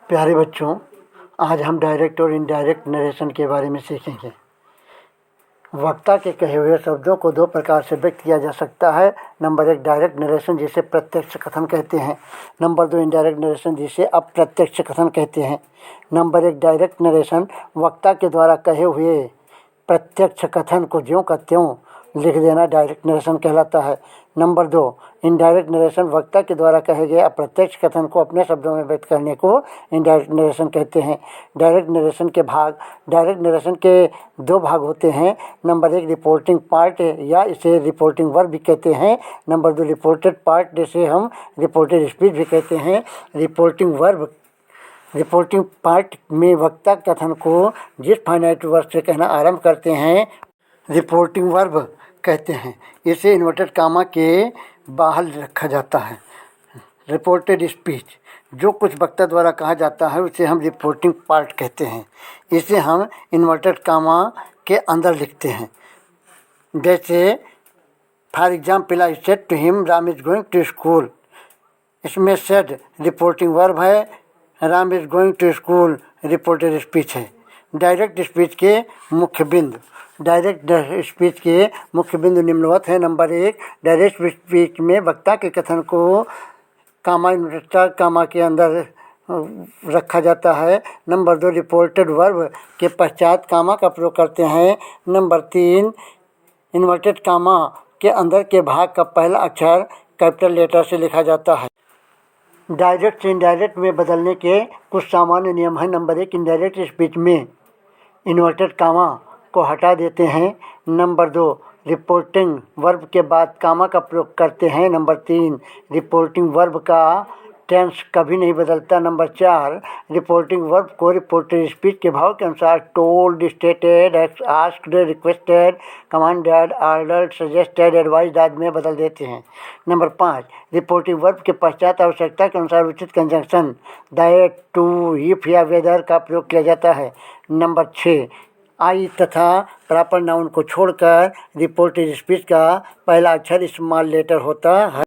प्यारे बच्चों, आज हम डायरेक्ट और इनडायरेक्ट नरेशन के बारे में सीखेंगे। वक्ता के कहे हुए शब्दों को दो प्रकार से व्यक्त किया जा सकता है। नंबर 1 डायरेक्ट नरेशन, जिसे प्रत्यक्ष कथन कहते हैं। नंबर 2 इनडायरेक्ट नरेशन, जिसे अप्रत्यक्ष कथन कहते हैं। नंबर 1 डायरेक्ट नरेशन वक्ता के द्वारा कहे हुए प्रत्यक्ष कथन को ज्यों का त्यों लिख देना डायरेक्ट नरेशन कहलाता है। नंबर 2 इनडायरेक्ट नरेशन वक्ता के द्वारा कहे गए अप्रत्यक्ष कथन को अपने शब्दों में व्यक्त करने को इनडायरेक्ट नरेशन कहते हैं। डायरेक्ट नरेशन के दो भाग होते हैं। नंबर 1 रिपोर्टिंग पार्ट, या इसे रिपोर्टिंग वर्ब भी कहते हैं। नंबर 2 रिपोर्टेड पार्ट, जिसे हम रिपोर्टेड स्पीच भी कहते हैं। रिपोर्टिंग पार्ट में वक्ता कथन को जिस फाइनाइट वर्ब से कहना आरंभ करते हैं रिपोर्टिंग वर्ब कहते हैं। इसे इन्वर्टेड कामा के बाहर रखा जाता है। रिपोर्टेड स्पीच, जो कुछ वक्ता द्वारा कहा जाता है उसे हम रिपोर्टिंग पार्ट कहते हैं। इसे हम इन्वर्टेड कामा के अंदर लिखते हैं। जैसे for example, I said to him Ram is going to school. इसमें सेड रिपोर्टिंग वर्ब है, Ram is going to school reported speech है। डायरेक्ट स्पीच के मुख्य बिंदु निम्नवत है। नंबर 1 डायरेक्ट स्पीच में वक्ता के कथन को कामा के अंदर रखा जाता है। नंबर 2 रिपोर्टेड वर्ब के पश्चात कामा का प्रयोग करते हैं। नंबर 3 इन्वर्टेड कामा के अंदर के भाग का पहला अक्षर कैपिटल लेटर से लिखा जाता है। डायरेक्ट से इनडायरेक्ट में बदलने के कुछ सामान्य नियम हैं। नंबर 1 इनडायरेक्ट स्पीच में इन्वर्टेड कामा को हटा देते हैं। नंबर 2 रिपोर्टिंग वर्ब के बाद कामा का प्रयोग करते हैं। नंबर 3 रिपोर्टिंग वर्ब का टेंस कभी नहीं बदलता। नंबर 4 रिपोर्टिंग वर्ब को रिपोर्टेड स्पीच के भाव के अनुसार told, stated, asked, requested, commanded, ordered, suggested, advised आदि में बदल देते हैं। नंबर 5 रिपोर्टिंग वर्ब के पश्चात आवश्यकता के अनुसार उचित कंजंक्शन दैट, टू, इफ या वेदर का प्रयोग किया जाता है। नंबर 6 आई तथा प्रॉपर नाउन को छोड़कर रिपोर्टेड स्पीच का पहला अक्षर स्मॉल लेटर होता है।